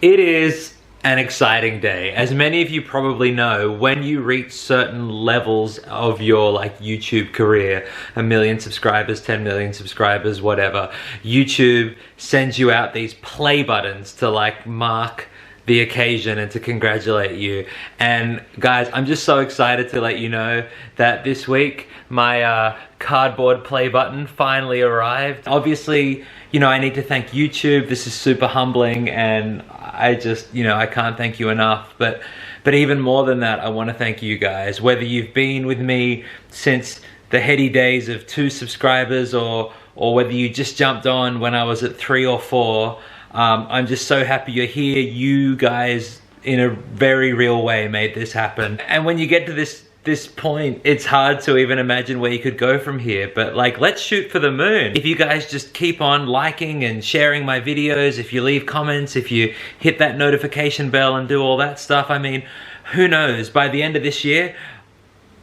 It is an exciting day. As many of you probably know, when you reach certain levels of your like YouTube career, 1 million subscribers, 10 million subscribers, whatever, YouTube sends you out these play buttons to like mark the occasion and to congratulate you. And guys, I'm just so excited to let you know that this week my cardboard play button finally arrived. Obviously, you know, I need to thank YouTube. This is super humbling, and I just, you know, I can't thank you enough. But even more than that, I want to thank you guys. Whether you've been with me since the heady days of 2 subscribers or whether you just jumped on when I was at 3 or 4, I'm just so happy you're here. You guys, in a very real way, made this happen. And when you get to this point, it's hard to even imagine where you could go from here, but like, let's shoot for the moon. If you guys just keep on liking and sharing my videos, if you leave comments, if you hit that notification bell and do all that stuff, I mean, who knows, by the end of this year,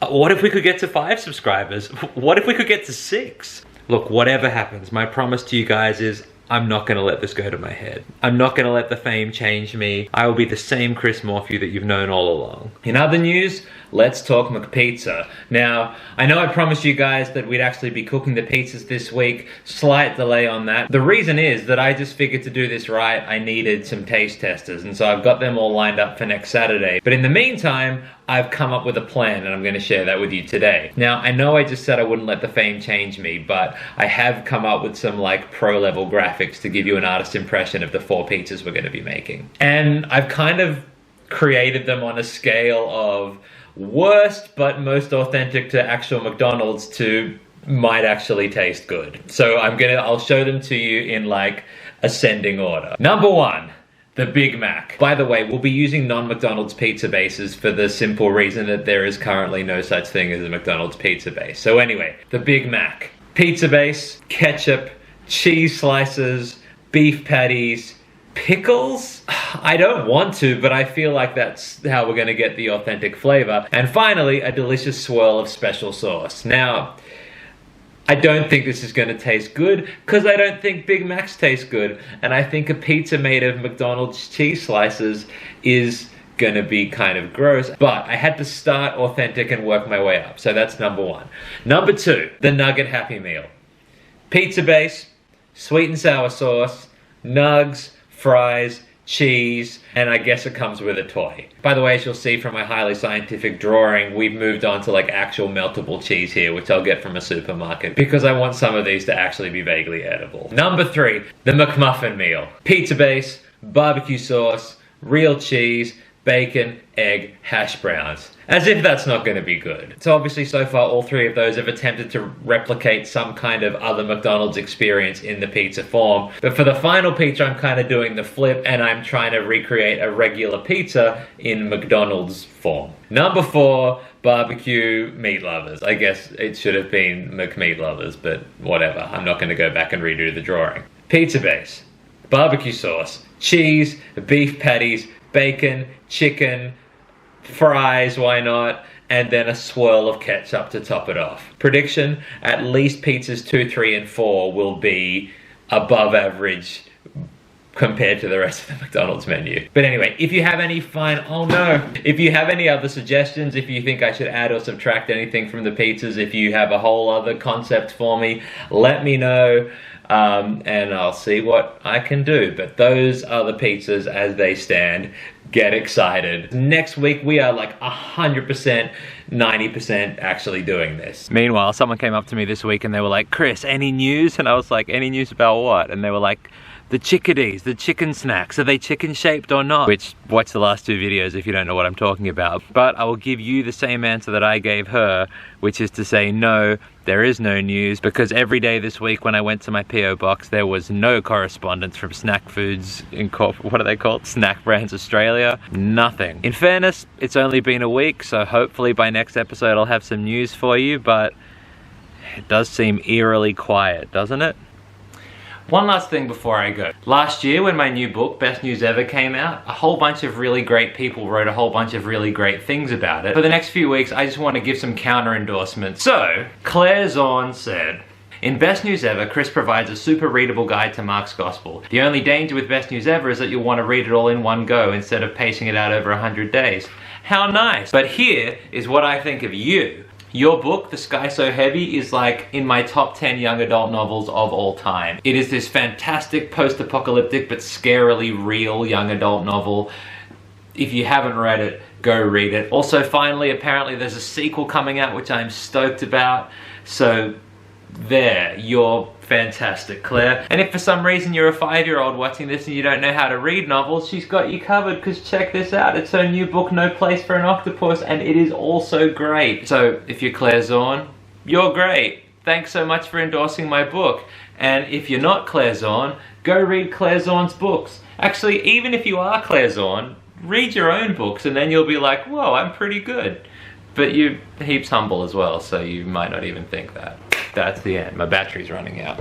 what if we could get to 5 subscribers? What if we could get to 6? Look, whatever happens, my promise to you guys is I'm not gonna let this go to my head. I'm not gonna let the fame change me. I will be the same Chris Morphew that you've known all along. In other news, let's talk McPizza. Now, I know I promised you guys that we'd actually be cooking the pizzas this week. Slight delay on that. The reason is that I just figured to do this right, I needed some taste testers, and so I've got them all lined up for next Saturday. But in the meantime, I've come up with a plan, and I'm gonna share that with you today. Now, I know I just said I wouldn't let the fame change me, but I have come up with some like pro-level graphics to give you an artist impression of the 4 pizzas we're gonna be making. And I've kind of created them on a scale of worst but most authentic to actual McDonald's to might actually taste good. So I'll show them to you in like ascending order. Number 1, the Big Mac. By the way, we'll be using non-McDonald's pizza bases for the simple reason that there is currently no such thing as a McDonald's pizza base. So anyway, the Big Mac. Pizza base, ketchup, cheese slices, beef patties, pickles? I don't want to, but I feel like that's how we're gonna get the authentic flavor. And finally, a delicious swirl of special sauce. Now, I don't think this is gonna taste good because I don't think Big Macs taste good. And I think a pizza made of McDonald's cheese slices is gonna be kind of gross. But I had to start authentic and work my way up. So that's number 1. Number 2, the Nugget Happy Meal. Pizza base, sweet and sour sauce, nugs, fries, cheese, and I guess it comes with a toy. By the way, as you'll see from my highly scientific drawing, we've moved on to like actual meltable cheese here, which I'll get from a supermarket because I want some of these to actually be vaguely edible. Number 3, the McMuffin meal. Pizza base, barbecue sauce, real cheese, bacon, egg, hash browns. As if that's not going to be good. So obviously so far all 3 of those have attempted to replicate some kind of other McDonald's experience in the pizza form. But for the final pizza, I'm kind of doing the flip and I'm trying to recreate a regular pizza in McDonald's form. Number 4, barbecue meat lovers. I guess it should have been McMeat lovers, but whatever. I'm not going to go back and redo the drawing. Pizza base, barbecue sauce, cheese, beef patties, bacon, chicken, fries, why not, and then a swirl of ketchup to top it off. Prediction, at least pizzas 2, 3, and 4 will be above average compared to the rest of the McDonald's menu. But anyway, if you have any if you have any other suggestions, if you think I should add or subtract anything from the pizzas, if you have a whole other concept for me, let me know. And I'll see what I can do. But those are the pizzas as they stand. Get excited. Next week we are like 100%, 90% actually doing this. Meanwhile, someone came up to me this week and they were like, Chris, any news? And I was like, any news about what? And they were like, the Chickadees, the chicken snacks, are they chicken shaped or not? Which, watch the last 2 videos if you don't know what I'm talking about. But I will give you the same answer that I gave her, which is to say no, there is no news, because every day this week when I went to my PO box, there was no correspondence from Snack Foods, what are they called? Snack Brands Australia. Nothing. In fairness, it's only been a week, so hopefully by next episode I'll have some news for you, but it does seem eerily quiet, doesn't it? One last thing before I go. Last year when my new book, Best News Ever, came out, a whole bunch of really great people wrote a whole bunch of really great things about it. For the next few weeks, I just want to give some counter-endorsements. So, Claire Zorn said, In Best News Ever, Chris provides a super readable guide to Mark's Gospel. The only danger with Best News Ever is that you'll want to read it all in one go instead of pacing it out over 100 days. How nice! But here is what I think of you. Your book, The Sky So Heavy, is like in my top 10 young adult novels of all time. It is this fantastic post-apocalyptic but scarily real young adult novel. If you haven't read it, go read it. Also, finally, apparently there's a sequel coming out which I'm stoked about. So there, you're fantastic, Claire. And if for some reason you're a 5-year-old watching this and you don't know how to read novels, she's got you covered, because check this out. It's her new book, No Place for an Octopus, and it is also great. So if you're Claire Zorn, you're great. Thanks so much for endorsing my book. And if you're not Claire Zorn, go read Claire Zorn's books. Actually, even if you are Claire Zorn, read your own books and then you'll be like, whoa, I'm pretty good. But you're heaps humble as well, so you might not even think that. That's the end. My battery's running out.